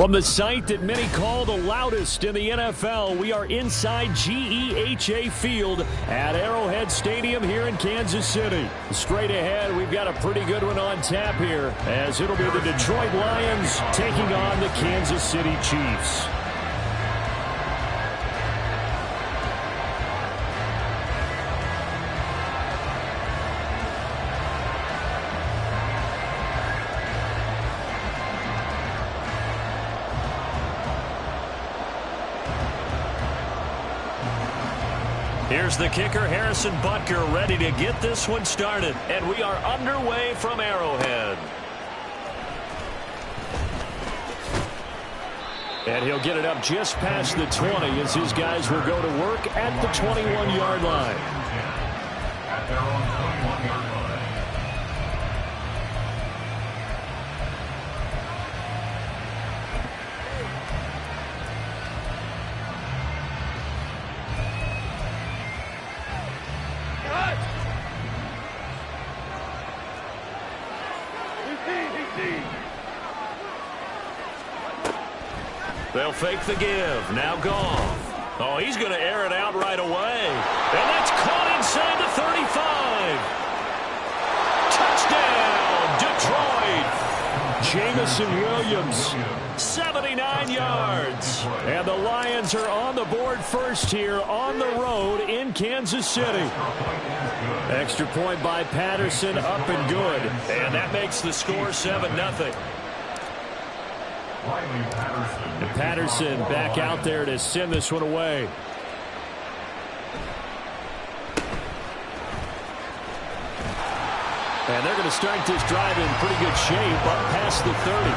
From the site that many call the loudest in the NFL, we are inside GEHA Field at Arrowhead Stadium here in Kansas City. Straight ahead, we've got a pretty good one on tap here, as it'll be the Detroit Lions taking on the Kansas City Chiefs. Here's the kicker, Harrison Butker, ready to get this one started. And we are underway from Arrowhead. And he'll get it up just past the 20 as his guys will go to work at the 21-yard line. At their own 21-yard line. They'll fake the give. Now gone. Oh, he's going to air it out right away. And that's caught inside the 35. Touchdown, Detroit. Jamison Williams, 79 yards. And the Lions are on the board first here on the road in Kansas City. Extra point by Patterson, up and good. And that makes the score 7-0. And Patterson back out there to send this one away. And they're going to start this drive in pretty good shape up past the 30.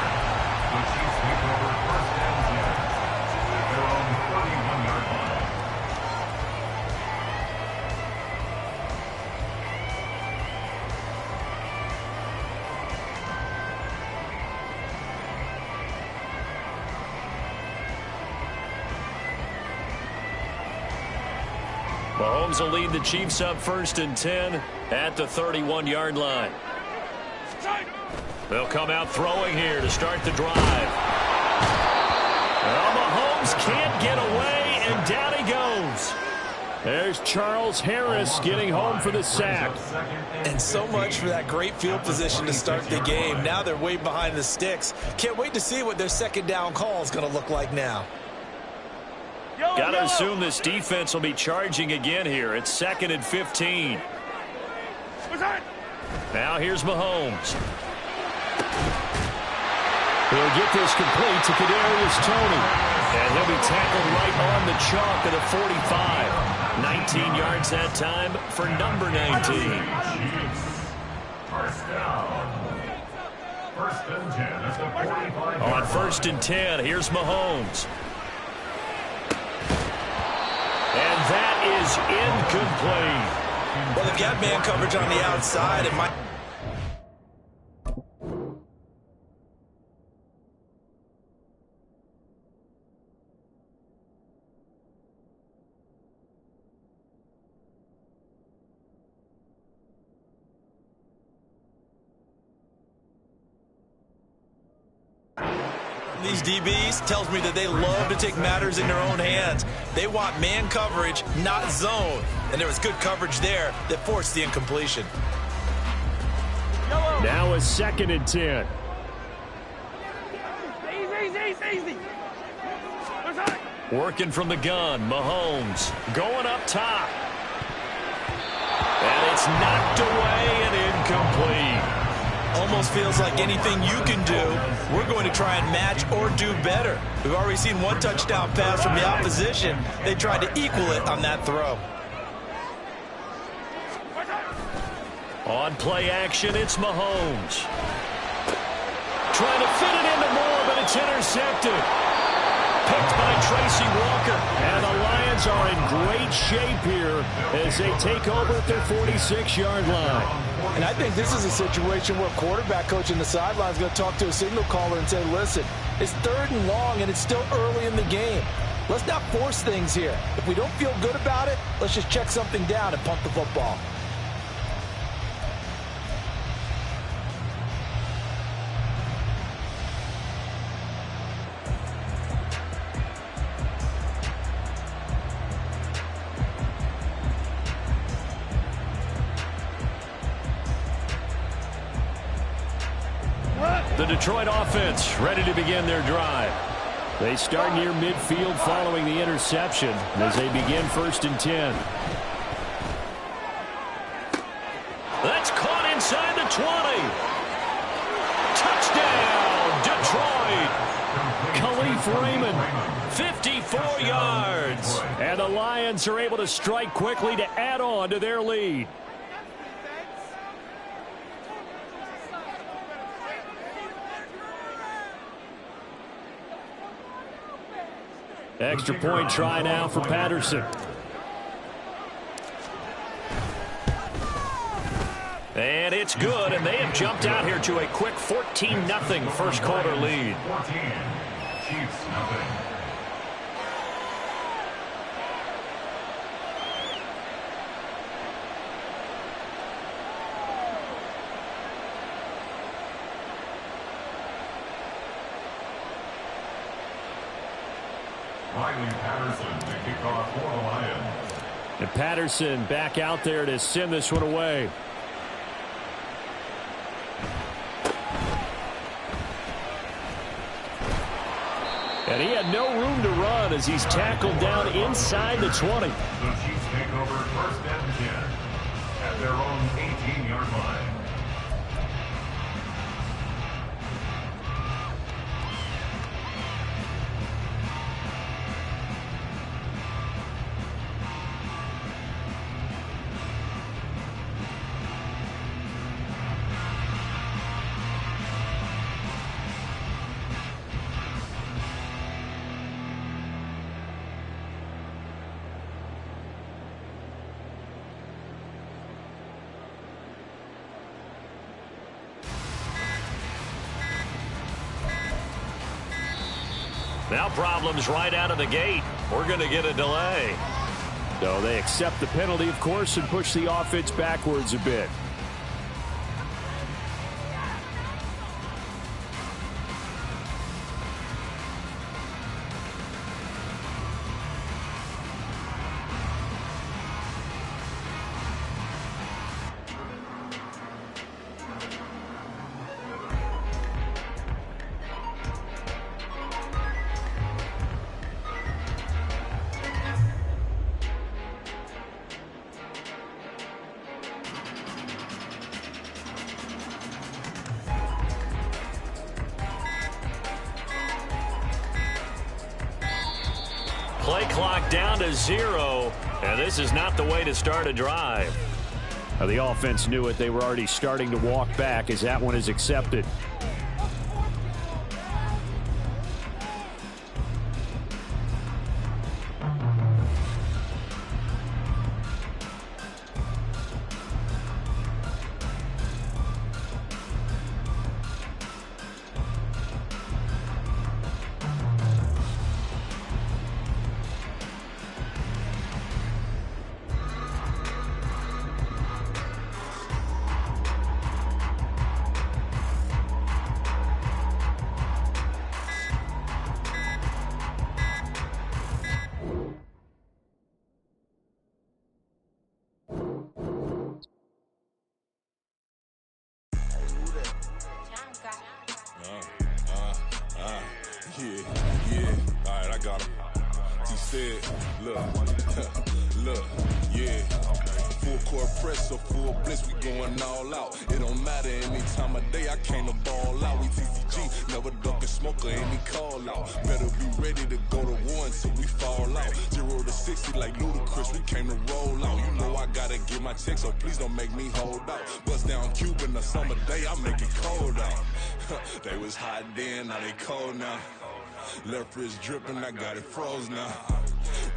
Mahomes will lead the Chiefs up 1st and 10 at the 31-yard line. They'll come out throwing here to start the drive. Well, Mahomes can't get away, and down he goes. There's Charles Harris getting home for the sack. And so much for that great field position to start the game. Now they're way behind the sticks. Can't wait to see what their second down call is going to look like now. Got to assume this defense will be charging again here. It's 2nd and 15. Now here's Mahomes. He'll get this complete to Kadarius Toney. And he'll be tackled right on the chalk at the 45. 19 yards that time for number 19. First down. 1st and 10 at the 45. On 1st and 10, here's Mahomes. And that is incomplete. Well, they've got man coverage on the outside. It might... These DBs tells me that they love to take matters in their own hands. They want man coverage, not zone. And there was good coverage there that forced the incompletion. Now a 2nd and 10. Easy. Working from the gun, Mahomes going up top. And it's knocked away and incomplete. Almost feels like anything you can do, we're going to try and match or do better. We've already seen one touchdown pass from the opposition. They tried to equal it on that throw. On play action, it's Mahomes. Trying to fit it into Moore, but it's intercepted. Picked by Tracy Walker. And the Lions are in great shape here as they take over at their 46-yard line. And I think this is a situation where quarterback coach in the sideline is going to talk to a signal caller and say, listen, it's 3rd and long and it's still early in the game. Let's not force things here. If we don't feel good about it, let's just check something down and punt the football. The Detroit offense ready to begin their drive. They start near midfield following the interception as they begin 1st and 10. That's caught inside the 20. Touchdown, Detroit. Khalif Raymond, 54 yards. And the Lions are able to strike quickly to add on to their lead. Extra point try now for Patterson. And it's good, and they have jumped out here to a quick 14-0 first quarter lead. Patterson to kick off for the Lions. And Patterson back out there to send this one away. And he had no room to run as he's tackled down inside the 20. The Chiefs take over 1st and 10 at their own 18-yard line. Now problems right out of the gate. We're going to get a delay. So they accept the penalty, of course, and push the offense backwards a bit. Play clock down to 0, and this is not the way to start a drive. Now, the offense knew it. They were already starting to walk back as that one is accepted. Yeah, all right, I got him. He said, look, yeah. Full court press or full blitz, we going all out. It don't matter any time of day, I came to ball out. We TCG, never duck a smoker, any call out. Better be ready to go to war until we fall out. 0 to 60 like Ludacris, we came to roll out. You know I gotta get my check, so please don't make me hold out. Bust down Cuban a summer day, I make it cold out. They was hot then, now they cold now. Left wrist dripping, I got it froze now.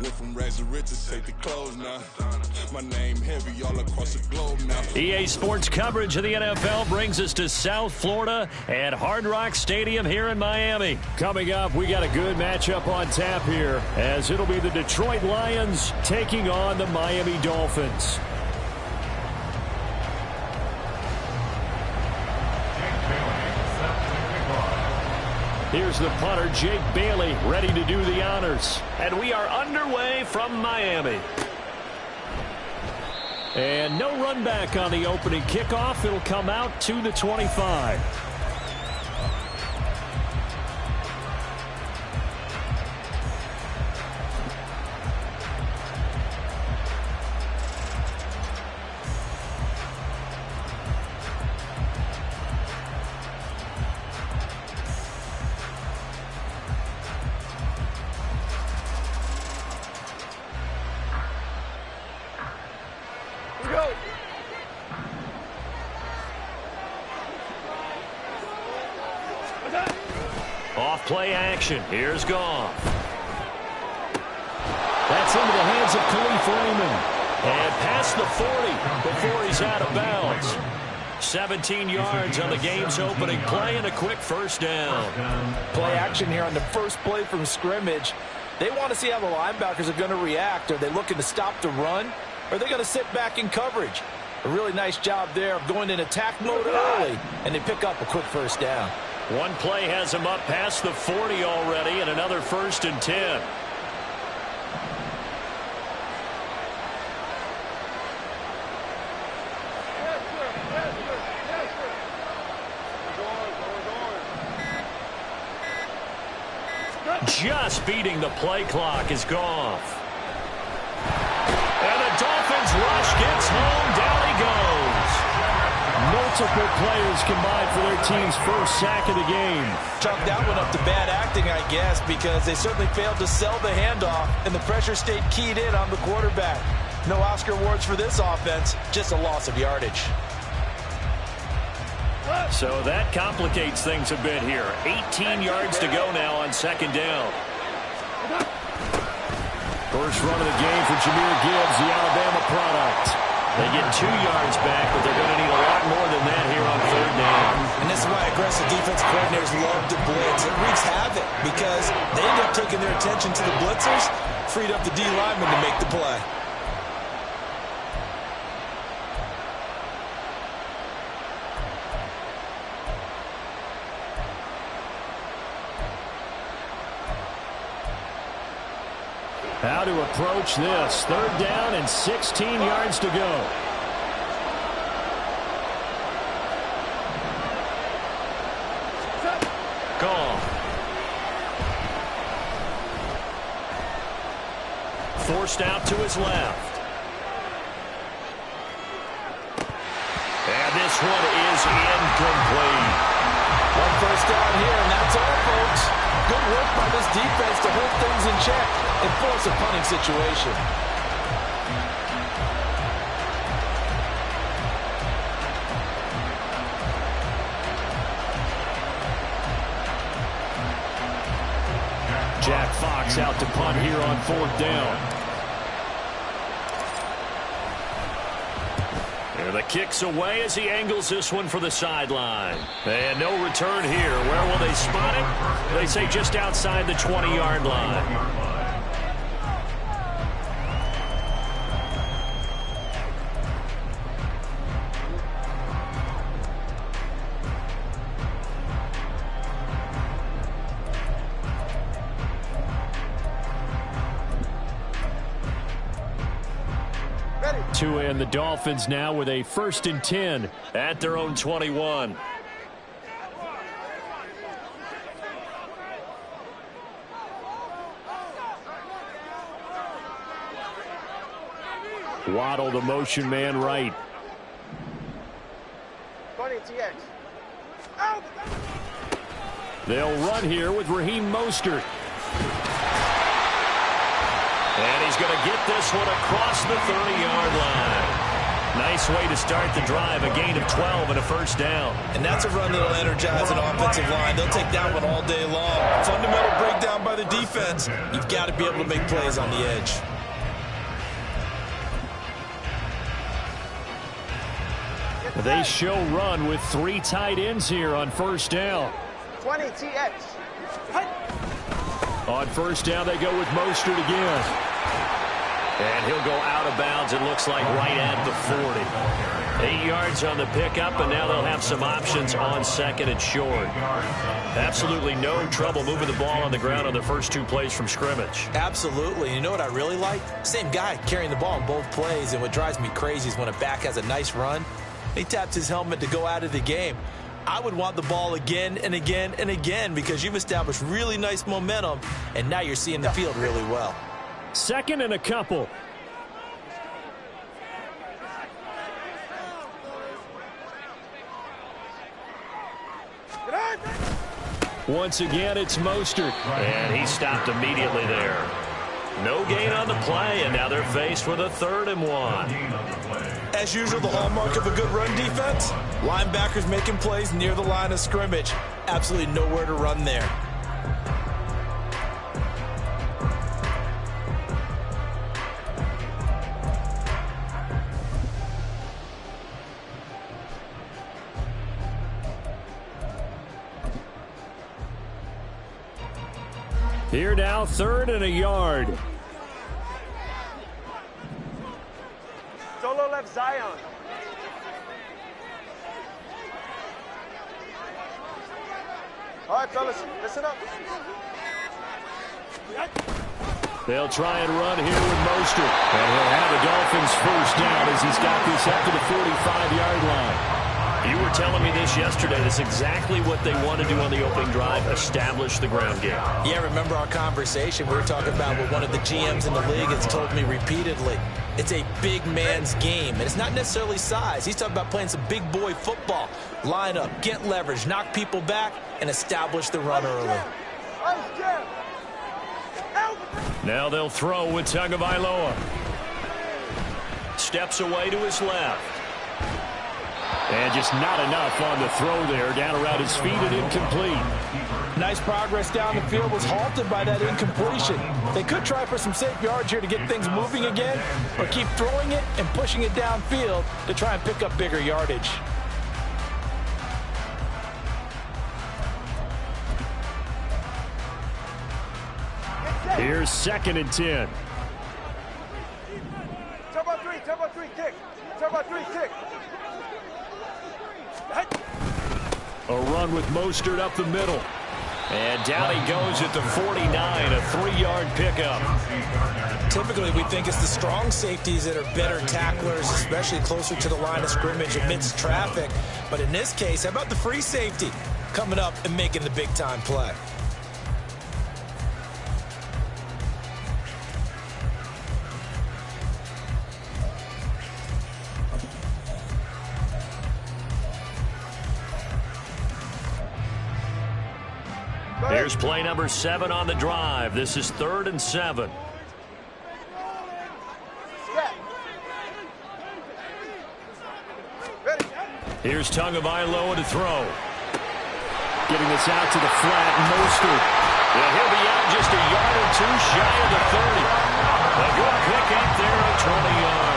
Went from rags to riches, take the clothes now. My name heavy all across the globe now. EA Sports coverage of the NFL brings us to South Florida at Hard Rock Stadium here in Miami. Coming up, we got a good matchup on tap here, as it'll be the Detroit Lions taking on the Miami Dolphins. Here's the punter, Jake Bailey, ready to do the honors. And we are underway from Miami. And no run back on the opening kickoff. It'll come out to the 25. Off play action. Here's Goff. That's into the hands of Khalif Raymond. And past the 40 before he's out of bounds. 17 yards on the game's opening play and a quick first down. Play action here on the first play from scrimmage. They want to see how the linebackers are going to react. Are they looking to stop the run? Or are they going to sit back in coverage? A really nice job there of going in attack mode early, and they pick up a quick first down. One play has him up past the 40 already, and another 1st and 10. Just beating the play clock is Goff. And the Dolphins rush gets home. Down he goes. Multiple players combined for their team's first sack of the game. Chalk that one up to bad acting, I guess, because they certainly failed to sell the handoff, and the pressure stayed keyed in on the quarterback. No Oscar awards for this offense, just a loss of yardage. So that complicates things a bit here. 18 yards to go now on 2nd down. First run of the game for Jahmyr Gibbs, the Alabama product. They get 2 yards back, but they're going to need a lot more than that here on 3rd down. And this is why aggressive defense coordinators love to blitz. It wreaks havoc because they end up taking their attention to the blitzers, freed up the D lineman to make the play. How to approach this. 3rd down and 16 yards to go. Goff. Forced out to his left. And this one is incomplete. One first down here, and that's all, folks. Good work by this defense to hold things in check and force a punting situation. Jack Fox out to punt here on 4th down. And the kick's away as he angles this one for the sideline. And no return here. Where will they spot it? They say just outside the 20-yard line. Tua and the Dolphins now with a 1st and 10 at their own 21. Waddle the motion man right. 20 TX. Out. They'll run here with Raheem Mostert. And he's going to get this one across the 30-yard line. Nice way to start the drive. A gain of 12 and a 1st down. And that's a run that'll energize an offensive line. They'll take that one all day long. Fundamental breakdown by the defense. You've got to be able to make plays on the edge. They show run with 3 tight ends here on 1st down. 20 TX. On 1st down, they go with Mostert again. And he'll go out of bounds, it looks like, right at the 40. 8 yards on the pickup, and now they'll have some options on 2nd and short. Absolutely no trouble moving the ball on the ground on the first 2 plays from scrimmage. Absolutely. You know what I really like? Same guy carrying the ball in both plays, and what drives me crazy is when a back has a nice run, he taps his helmet to go out of the game. I would want the ball again and again and again because you've established really nice momentum, and now you're seeing the field really well. 2nd and a couple. Once again, it's Mostert. And he stopped immediately there. No gain on the play, and now they're faced with a 3rd and 1. As usual, the hallmark of a good run defense, linebackers making plays near the line of scrimmage. Absolutely nowhere to run there. Here now, 3rd and a yard. Solo left Zion. All right, fellas, listen up. They'll try and run here with Mostert. And he'll have the Dolphins first down as he's got this up to the 45-yard line. You were telling me this yesterday. That's exactly what they want to do on the opening drive, establish the ground game. Yeah, remember our conversation? We were talking about what one of the GMs in the league has told me repeatedly. It's a big man's game, and it's not necessarily size. He's talking about playing some big boy football. Line up, get leverage, knock people back, and establish the run early. Now they'll throw with Tagovailoa. Steps away to his left. And just not enough on the throw there. Down around his feet and incomplete. Nice progress down the field, was halted by that incompletion. They could try for some safe yards here to get things moving again, or keep throwing it and pushing it downfield to try and pick up bigger yardage. Here's 2nd and 10. Turbo 3, kick. Turbo 3, kick. A run with Mostert up the middle. And down he goes at the 49, a 3-yard pickup. Typically, we think it's the strong safeties that are better tacklers, especially closer to the line of scrimmage amidst traffic. But in this case, how about the free safety coming up and making the big-time play? Here's play number 7 on the drive. This is 3rd and 7. Here's Tagovailoa to throw. Getting this out to the flat, Mostert. Yeah, he'll be out just a yard or two shy of the 30. A good pick up there at 20 yards.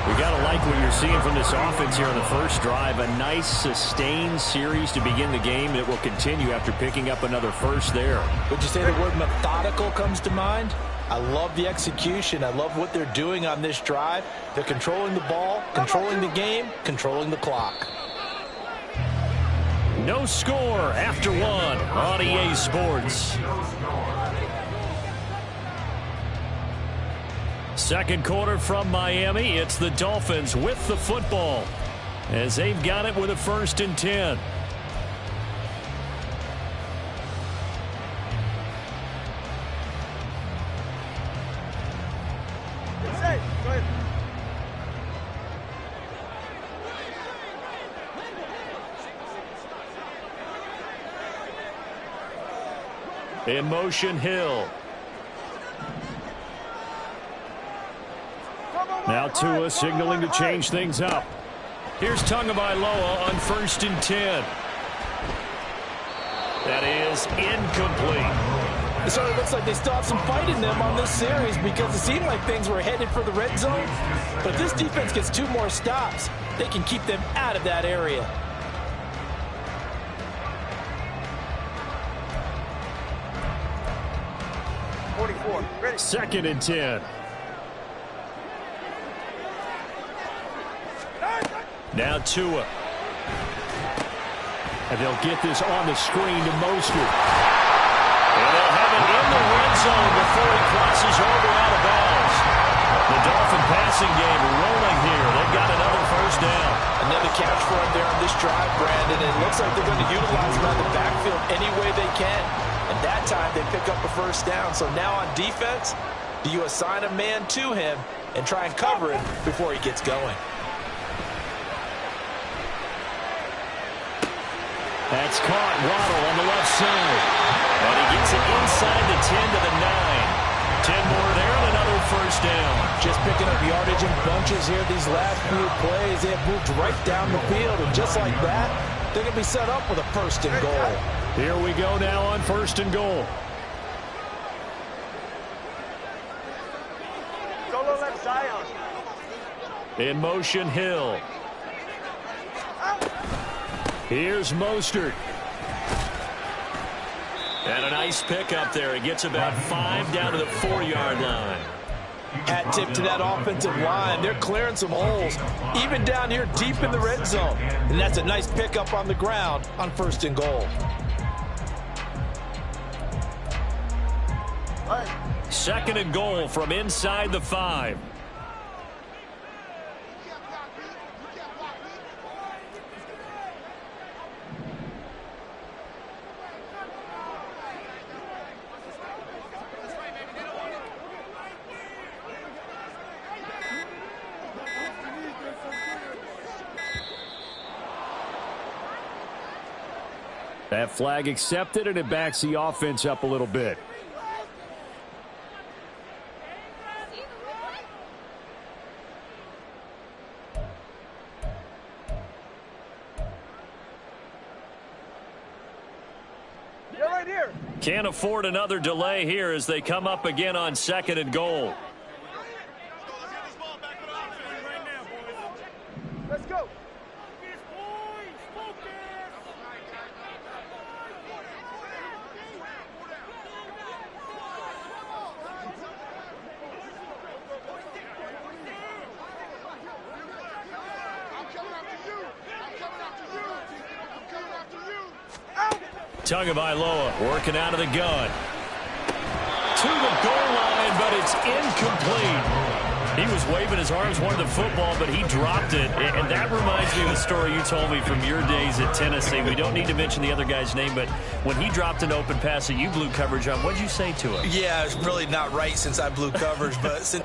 We got to like what you're seeing from this offense here on the first drive. A nice, sustained series to begin the game that will continue after picking up another first there. Would you say the word methodical comes to mind? I love the execution. I love what they're doing on this drive. They're controlling the ball, controlling the game, controlling the clock. No score after 1 on EA Sports. Second quarter from Miami. It's the Dolphins with the football as they've got it with a 1st and 10. In motion, Hill. Now Tua signaling to change things up. Here's Tagovailoa on 1st and 10. That is incomplete. It sort of looks like they still have some fight in them on this series because it seemed like things were headed for the red zone. But if this defense gets 2 more stops, they can keep them out of that area. Ready. 2nd and 10. Now Tua. And they'll get this on the screen to Mostert. And they'll have it in the red zone before he crosses over out of bounds. The Dolphin passing game rolling here. They've got another first down. Another catch for him there on this drive, Brandon. And it looks like they're going to utilize him out of the backfield any way they can. And that time they pick up a first down. So now on defense, do you assign a man to him and try and cover him before he gets going? That's caught. Waddle on the left side. And he gets it inside the 10 to the 9. 10 more there and another first down. Just picking up yardage in bunches here these last few plays. They have moved right down the field, and just like that, they're going to be set up with a first and goal. Here we go now on first and goal. Solo left side. In motion, Hill. Here's Mostert. And a nice pick up there. It gets about 5 down to the 4-yard line. Hat tip to that offensive line. They're clearing some holes, even down here deep in the red zone. And that's a nice pickup on the ground on first and goal. Second and goal from inside the 5. That flag accepted, and it backs the offense up a little bit. You're right here. Can't afford another delay here as they come up again on second and goal. Let's go. Tagovailoa working out of the gun. To the goal line, but it's incomplete. He was waving his arms, wanted the football, but he dropped it. And that reminds me of the story you told me from your days at Tennessee. We don't need to mention the other guy's name, but when he dropped an open pass that you blew coverage on, what did you say to him? Yeah, it's really not right since I blew coverage, but since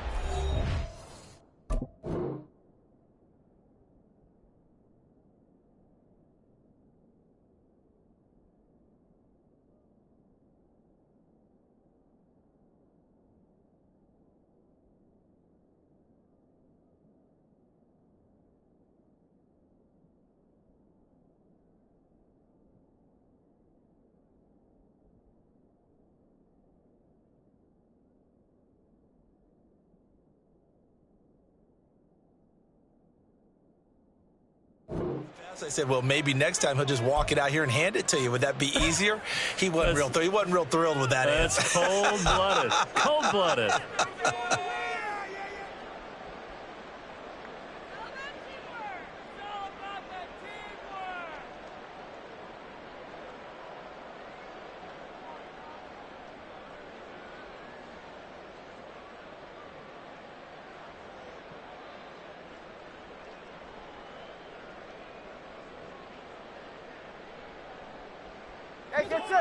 I said, well, maybe next time he'll just walk it out here and hand it to you. Would that be easier? He wasn't real thrilled with that. That's cold-blooded. Cold-blooded.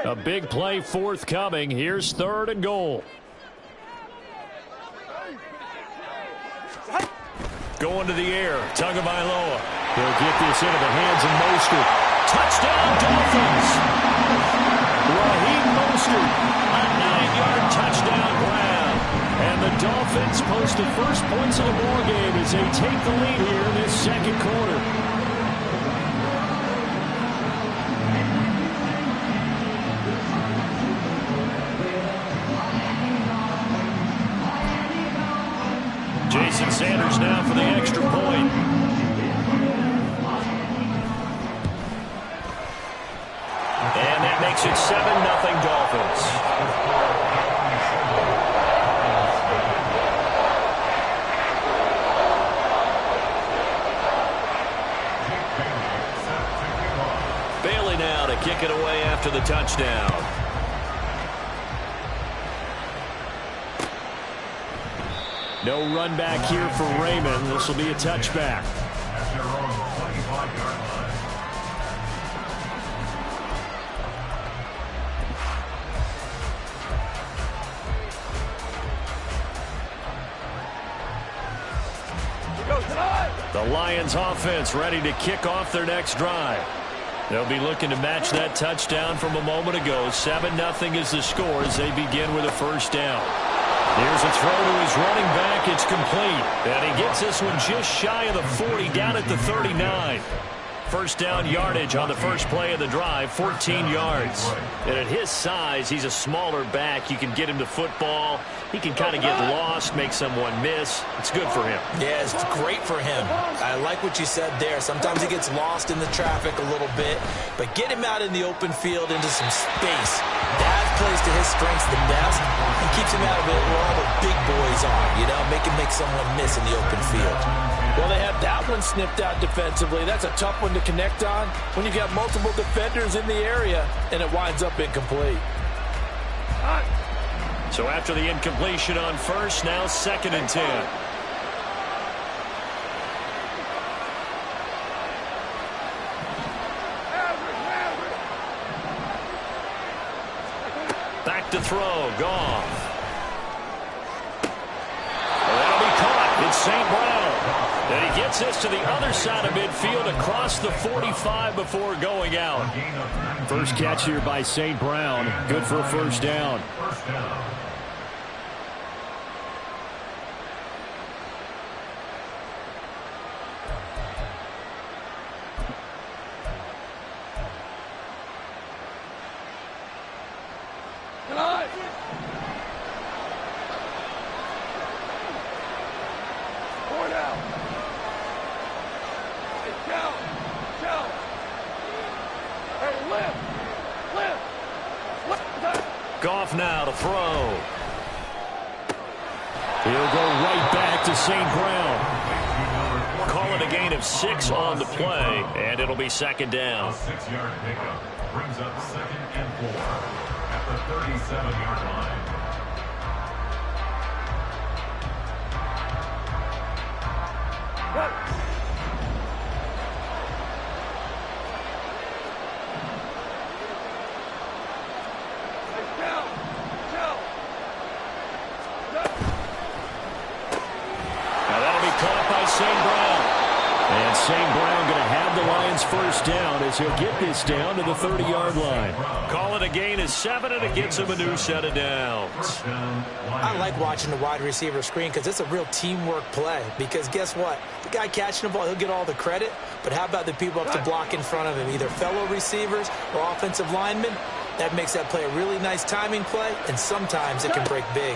A big play forthcoming. Here's third and goal. Going to the air. Tagovailoa. He'll get this into the hands of Mostert. Touchdown, Dolphins. Raheem Mostert. A 9-yard touchdown grab. And the Dolphins post the first points of the ball game as they take the lead here in this second quarter. Jason Sanders now for the extra point. And that makes it 7-0 Dolphins. Bailey now to kick it away after the touchdown. No run back here for Raymond. This will be a touchback. At their own 25-yard line. The Lions offense ready to kick off their next drive. They'll be looking to match that touchdown from a moment ago. 7-0 is the score as they begin with a first down. Here's a throw to his running back. It's complete. And he gets this one just shy of the 40, down at the 39. First down yardage on the first play of the drive, 14 yards. And at his size, he's a smaller back. You can get him to football. He can kind of get lost, make someone miss. It's good for him. Yeah, it's great for him. I like what you said there. Sometimes he gets lost in the traffic a little bit, but get him out in the open field into some space. That plays to his strengths the best and keeps him out of it where all the big boys are, you know, make someone miss in the open field. Well, they have that one snipped out defensively. That's a tough one to connect on when you got multiple defenders in the area, and it winds up incomplete. So after the incompletion on first, now 2nd and 10. Back to throw, Goff. That'll be caught. It's St. Brown. And he gets this to the other side of midfield across the 45 before going out. First catch here by St. Brown. Good for a first down. Goff now to throw. He'll go right back to St. Brown. Call it a gain of 6 on the play, and it'll be 2nd down. A 6-yard pickup brings up 2nd and 4 at the 37-yard line. St. Brown going to have the Lions first down as he'll get this down to the 30-yard line. Call it a gain of 7, and it gets him a new set of downs. I like watching the wide receiver screen because it's a real teamwork play. Because guess what? The guy catching the ball, he'll get all the credit. But how about the people up to block in front of him, either fellow receivers or offensive linemen? That makes that play a really nice timing play, and sometimes it can break big.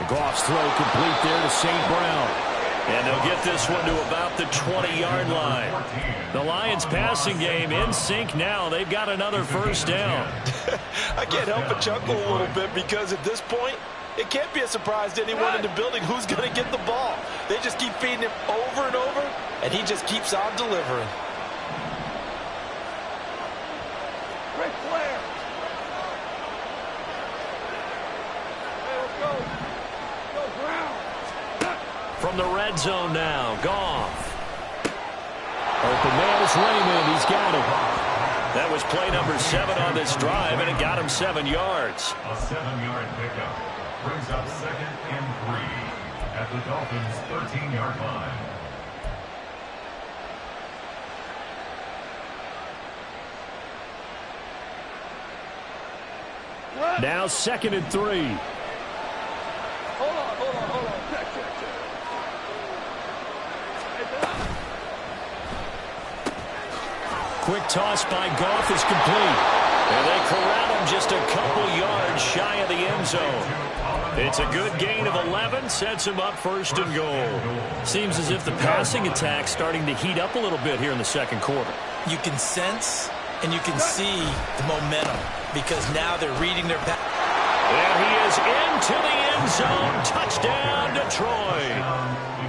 Goff's throw complete there to St. Brown. And they'll get this one to about the 20-yard line. The Lions passing game in sync now. They've got another first down. I can't help but chuckle a little bit because at this point, it can't be a surprise to anyone in the building who's going to get the ball. They just keep feeding him over and over, and he just keeps on delivering. Great player. From the red zone now, Goff. Open man is Raymond. He's got it. That was play number 7 on this drive, and it got him 7 yards. A 7-yard pickup brings up 2nd and 3 at the Dolphins' 13-yard line. Now 2nd and 3. Hold on. Check. Quick toss by Goff is complete. And they corral him just a couple yards shy of the end zone. It's a good gain of 11, sets him up 1st and goal. Seems as if the passing attack's starting to heat up a little bit here in the second quarter. You can sense and you can see the momentum because now they're reading their pass. And he is into the end zone. Touchdown, Detroit.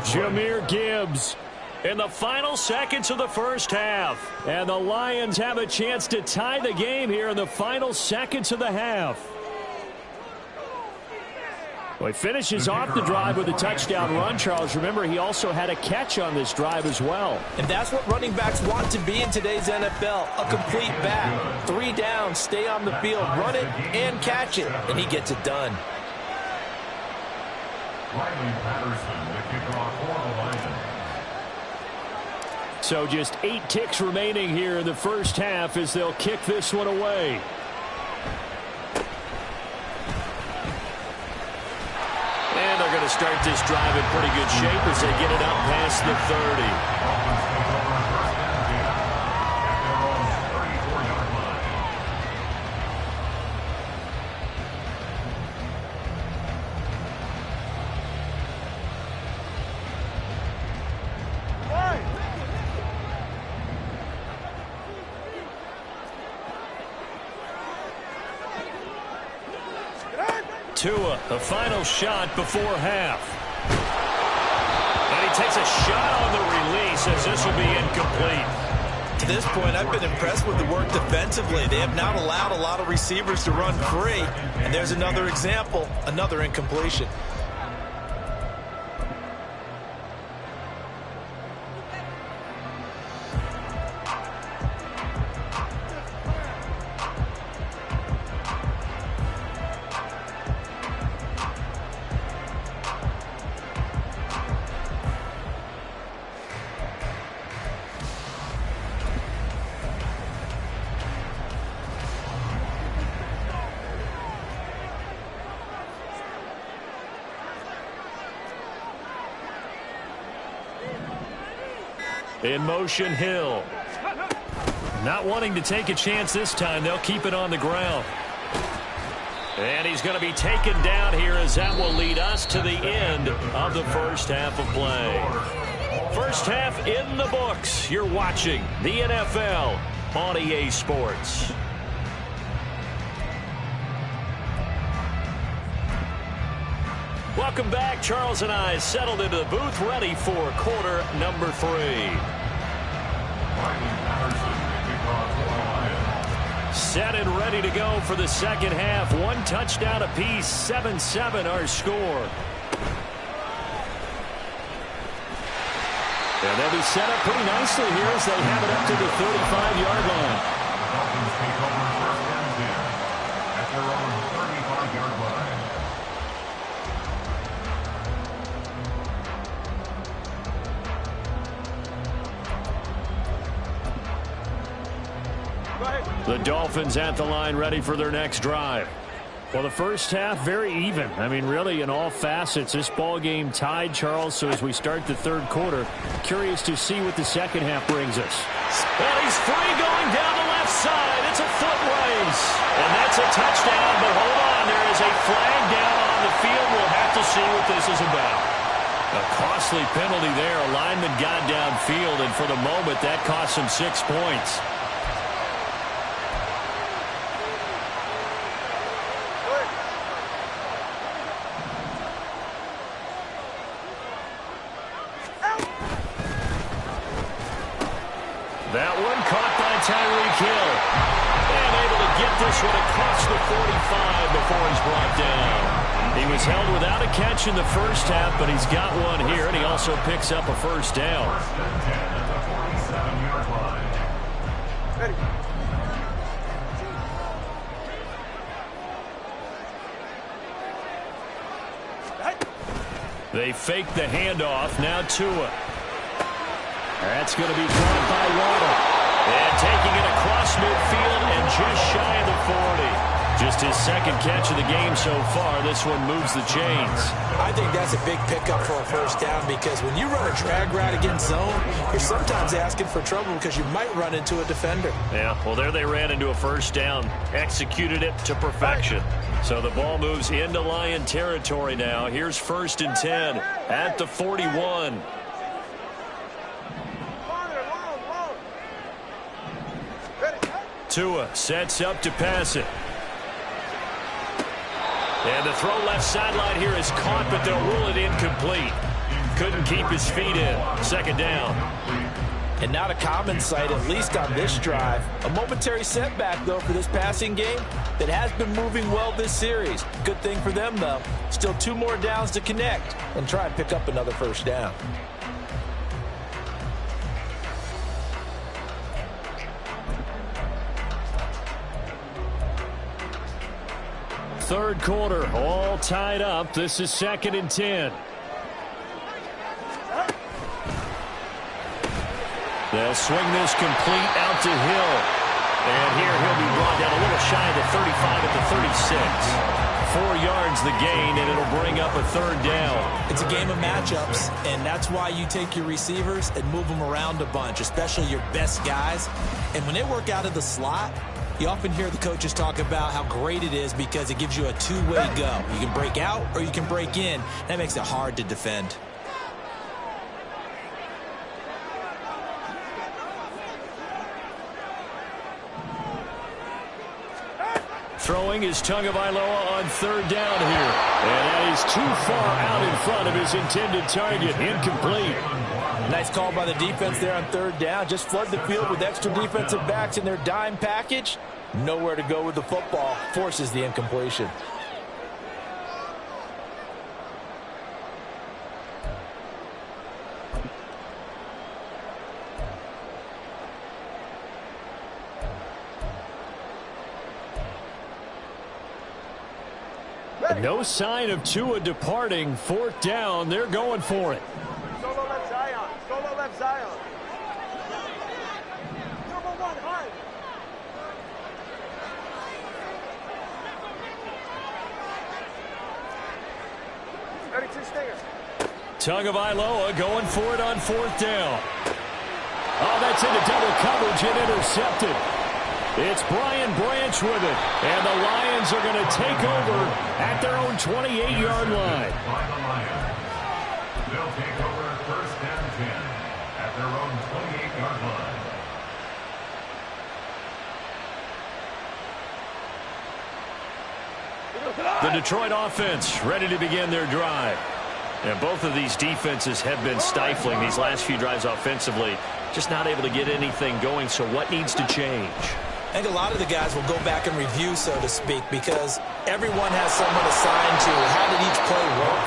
Jahmyr Gibbs in the final seconds of the first half. And the Lions have a chance to tie the game here in the final seconds of the half. Well, he finishes off the drive with a touchdown run, Charles. Remember, he also had a catch on this drive as well. And that's what running backs want to be in today's NFL, a complete back. 3 downs, stay on the field, run it, and catch it. And he gets it done. Riley Patterson, the kickoff for the Lions. So just 8 ticks remaining here in the first half as they'll kick this one away. going to start this drive in pretty good shape as they get it up past the 30. Tua, the final shot before half. And he takes a shot on the release as this will be incomplete. To this point, I've been impressed with the work defensively. They have not allowed a lot of receivers to run free. And there's another example, another incompletion. In motion, Hill. Not wanting to take a chance this time. They'll keep it on the ground. And he's going to be taken down here as that will lead us to the end of the first half of play. First half in the books. You're watching the NFL on EA Sports. Welcome back. Charles and I settled into the booth, ready for quarter number 3. Set and ready to go for the second half. One touchdown apiece, 7-7 our score. And they'll be set up pretty nicely here as they have it up to the 35-yard line. Dolphins take over first and 10 at their own 35-yard line. The Dolphins at the line, ready for their next drive. Well, the first half, very even. I mean, really, in all facets, this ball game tied, Charles. So as we start the third quarter, curious to see what the second half brings us. Well, he's free going down the left side. It's a foot race. And that's a touchdown, but hold on. There is a flag down on the field. We'll have to see what this is about. A costly penalty there. A lineman got downfield, and for the moment, that cost him 6 points. That one caught by Tyreek Hill. And able to get this one across the 45 before he's brought down. He was held without a catch in the first half, but he's got one here, and he also picks up a first down. First and 10 at the 47-yard line. Ready. They fake the handoff. Now Tua. That's going to be caught by Waddle. And taking it across midfield and just shy of the 40. Just his second catch of the game so far. This one moves the chains. I think that's a big pickup for a first down because when you run a drag route against zone, you're sometimes asking for trouble because you might run into a defender. Yeah, well, there they ran into a first down. Executed it to perfection. So the ball moves into Lion territory now. Here's first and 10 at the 41. Tua sets up to pass it. And the throw left sideline here is caught, but they'll rule it incomplete. Couldn't keep his feet in. Second down. And not a common sight, at least on this drive. A momentary setback, though, for this passing game that has been moving well this series. Good thing for them, though. Still 2 more downs to connect and try and pick up another first down. Third quarter, all tied up. This is second and 10. They'll swing this complete out to Hill. And here he'll be brought down a little shy of the 35 at the 36. 4 yards the gain, and it'll bring up a 3rd down. It's a game of matchups, and that's why you take your receivers and move them around a bunch, especially your best guys. And when they work out of the slot, you often hear the coaches talk about how great it is because it gives you a two-way go. You can break out or you can break in. That makes it hard to defend. Throwing is Tagovailoa on 3rd down here. And that is too far out in front of his intended target. Incomplete. Nice call by the defense there on 3rd down. Just flood the field with extra defensive backs in their dime package. Nowhere to go with the football. Forces the incompletion. No sign of Tua departing. 4th down. They're going for it. Solo left Zion. Solo left Zion. Number 1, hard. Tagovailoa going for it on 4th down. Oh, that's into double coverage and intercepted. It's Brian Branch with it, and the Lions are going to take over at their own 28-yard line. By the Lions. They'll take over 1st and 10 at their own 28-yard line. The Detroit offense ready to begin their drive. And both of these defenses have been stifling these last few drives offensively. Just not able to get anything going, so what needs to change? I think a lot of the guys will go back and review, so to speak, because everyone has someone assigned to how did each play work.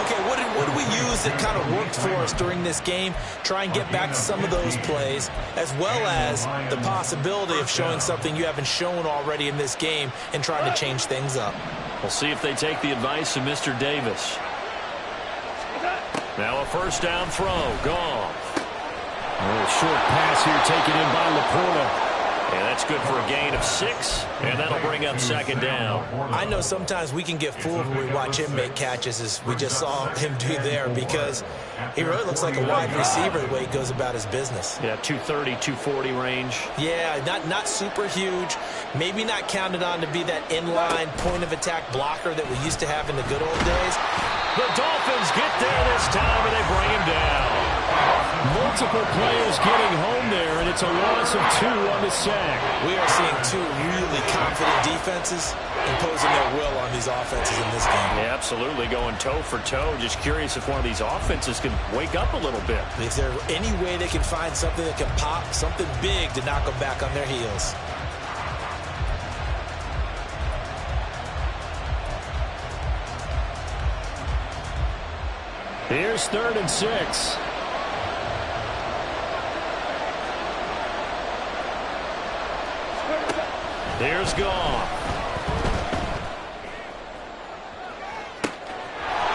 Okay, what did we use that kind of worked for us during this game? Try and get back to some of those plays, as well as the possibility of showing something you haven't shown already in this game and trying to change things up. We'll see if they take the advice of Mr. Davis. Now a 1st down throw. Gone. A short pass here taken in by Laporta. And that's good for a gain of 6, and that'll bring up 2nd down. I know sometimes we can get fooled when we watch him make catches, as we just saw him do there, because he really looks like a wide receiver the way he goes about his business. Yeah, 230, 240 range. Yeah, not super huge. Maybe not counted on to be that inline point-of-attack blocker that we used to have in the good old days. The Dolphins get there this time, and they bring him down. Multiple players getting home there, and it's a loss of 2 on the sack. We are seeing 2 really confident defenses imposing their will on these offenses in this game. Yeah, absolutely, going toe for toe. Just curious if one of these offenses can wake up a little bit. Is there any way they can find something that can pop, something big to knock them back on their heels? Here's 3rd and 6. Here's Goff.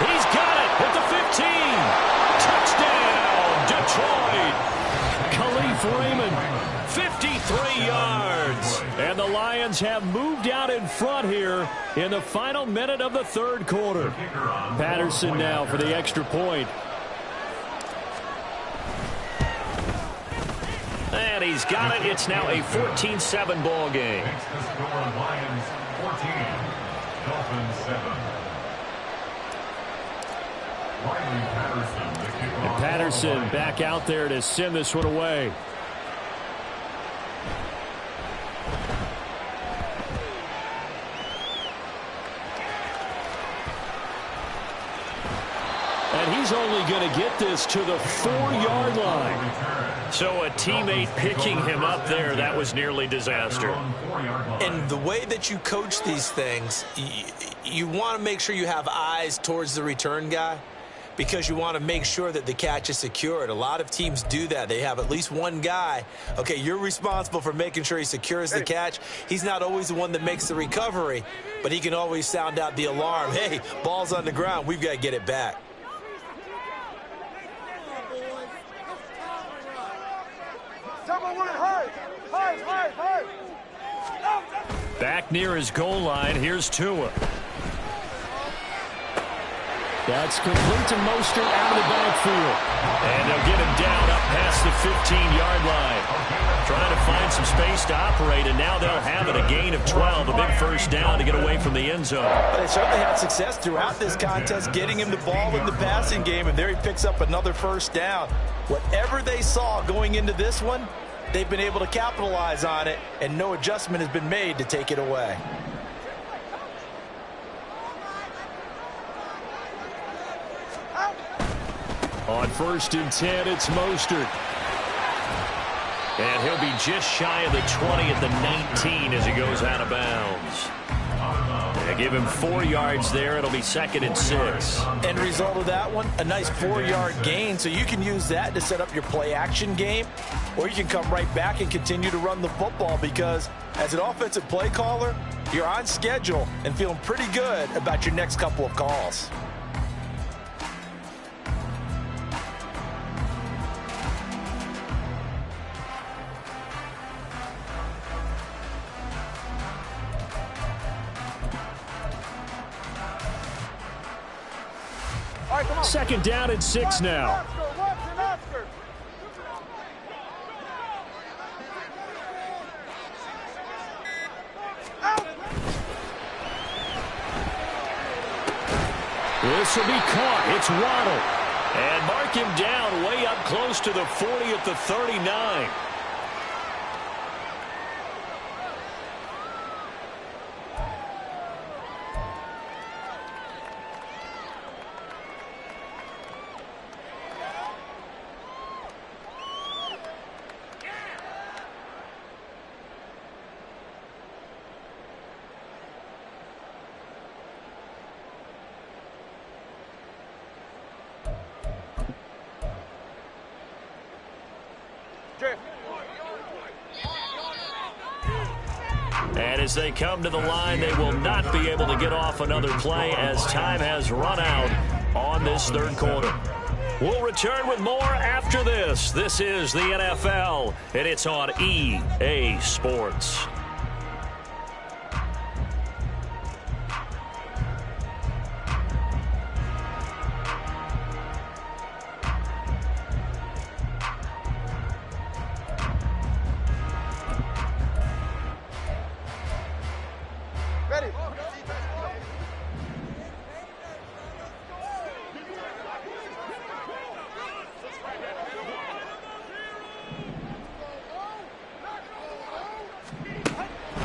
He's got it at the 15. Touchdown, Detroit. Khalif Raymond, 53 yards. And the Lions have moved out in front here in the final minute of the 3rd quarter. Patterson now for the extra point. And he's got it. It's now a 14-7 ball game. Makes the score Lions 14, Dolphins 7. Riley Patterson, the kickoff. And Patterson back out there to send this one away. And he's only going to get this to the 4-yard line. So a teammate picking him up there, that was nearly disaster. And the way that you coach these things, you want to make sure you have eyes towards the return guy, because you want to make sure that the catch is secured. A lot of teams do that. They have at least one guy. Okay, you're responsible for making sure he secures the catch. He's not always the one that makes the recovery, but he can always sound out the alarm. Hey, ball's on the ground. We've got to get it back. Back near his goal line, here's Tua. That's complete to Mostert out of the backfield. And they'll get him down up past the 15-yard line. Trying to find some space to operate, and now they'll have it, a gain of 12, a big first down to get away from the end zone. But they certainly had success throughout this contest, getting him the ball in the passing game, and there he picks up another first down. Whatever they saw going into this one, they've been able to capitalize on it, and no adjustment has been made to take it away. On 1st and 10, it's Mostert. And he'll be just shy of the 20 at the 19 as he goes out of bounds. They give him 4 yards there. It'll be 2nd and 6. End result of that one, a nice 4-yard gain, so you can use that to set up your play-action game, or you can come right back and continue to run the football because as an offensive play caller, you're on schedule and feeling pretty good about your next couple of calls. Second down and 6 now. This will be caught. It's Waddle. And mark him down way up close to the 40 at the 39. And as they come to the line, they will not be able to get off another play as time has run out on this third quarter. We'll return with more after this. This is the NFL, and it's on EA Sports.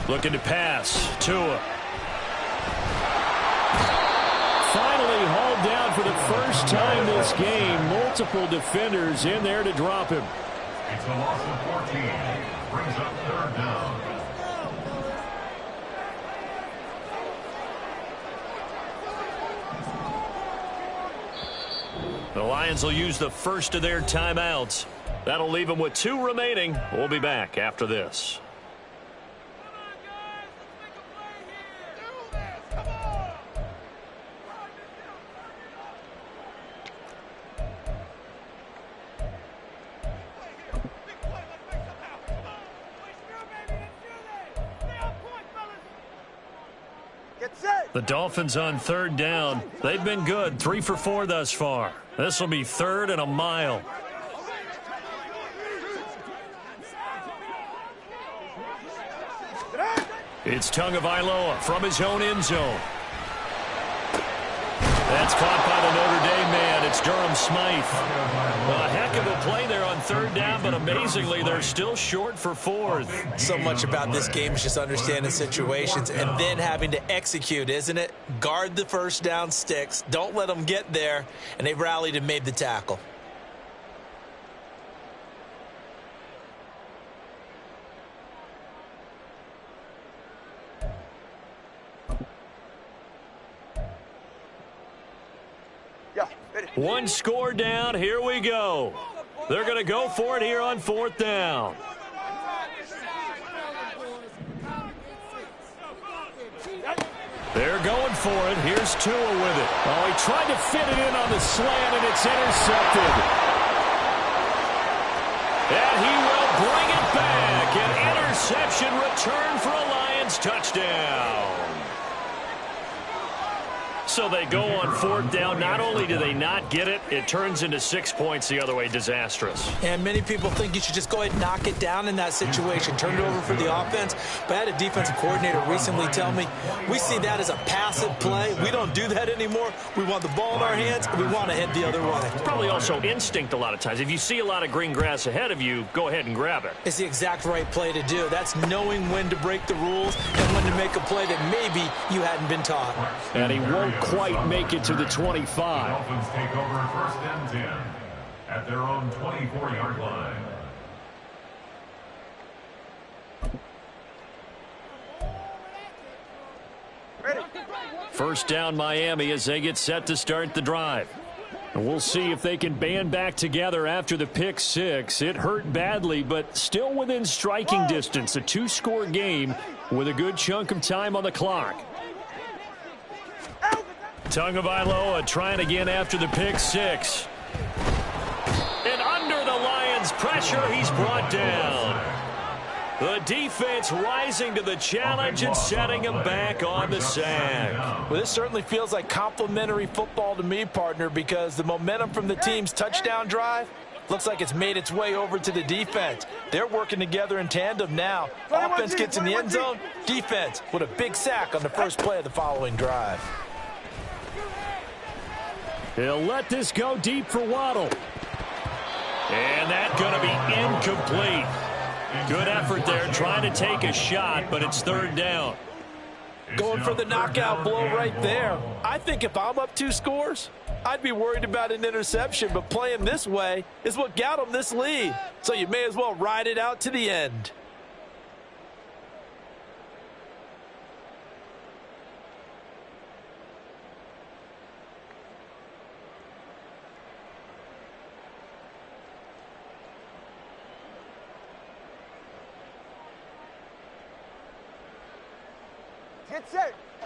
Looking to pass. Tua. Finally hauled down for the first time this game. Multiple defenders in there to drop him. It's a loss of 14. Brings up 3rd down. The Lions will use the first of their timeouts. That'll leave them with 2 remaining. We'll be back after this. The Dolphins on 3rd down. They've been good. 3 for 4 thus far. This will be 3rd and a mile. It's Tagovailoa from his own end zone. That's caught by the Notre Dame man. It's Durham Smythe. A heck of a play there on 3rd down, but amazingly, they're still short for 4th. So much about this game is just understanding situations and then having to execute, isn't it? Guard the first down sticks. Don't let them get there. And they rallied and made the tackle. One score down. Here we go. They're going to go for it here on 4th down. They're going for it. Here's Tua with it. Oh, he tried to fit it in on the slant, and it's intercepted. And he will bring it back. An interception return for a Lions touchdown. So they go on fourth down. Not only do they not get it, it turns into 6 points the other way. Disastrous. And many people think you should just go ahead and knock it down in that situation. Turn it over for the offense. But I had a defensive coordinator recently tell me, we see that as a passive play. We don't do that anymore. We want the ball in our hands, and we want to head the other way. It's probably also instinct a lot of times. If you see a lot of green grass ahead of you, go ahead and grab it. It's the exact right play to do. That's knowing when to break the rules and when to make a play that maybe you hadn't been taught. And he won't quite make it to the 25. The Dolphins take over 1st and 10 at their own 24-yard line. First down Miami as they get set to start the drive. And we'll see if they can band back together after the pick six. It hurt badly, but still within striking distance. A 2-score game with a good chunk of time on the clock. Tagovailoa trying again after the pick six. And under the Lions' pressure, he's brought down. The defense rising to the challenge and setting him back on the sack. Well, this certainly feels like complimentary football to me, partner, because the momentum from the team's touchdown drive looks like it's made its way over to the defense. They're working together in tandem now. Offense gets in the end zone. Defense with a big sack on the first play of the following drive. He'll let this go deep for Waddle. And that's going to be incomplete. Good effort there trying to take a shot, but it's third down. Going for the knockout blow right there. I think if I'm up 2 scores, I'd be worried about an interception, but playing this way is what got them this lead. So you may as well ride it out to the end.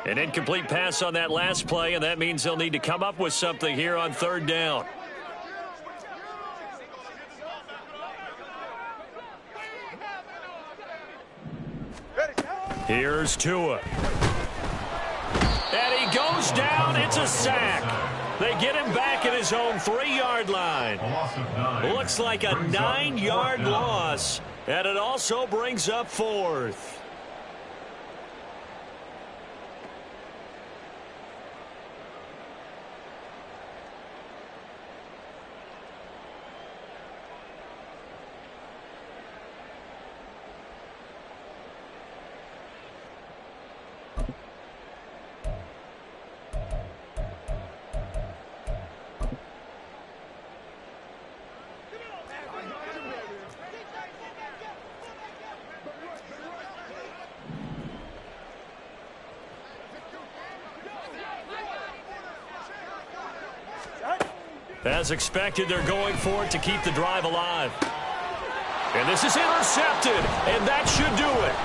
An incomplete pass on that last play, and that means they'll need to come up with something here on third down. Here's Tua. And he goes down. It's a sack. They get him back at his own 3-yard line. Looks like a 9-yard loss, and it also brings up fourth. As expected, they're going for it to keep the drive alive. And this is intercepted, and that should do it.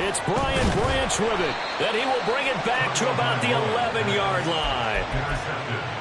It's Brian Branch with it. Then he will bring it back to about the 11-yard line. Intercepted.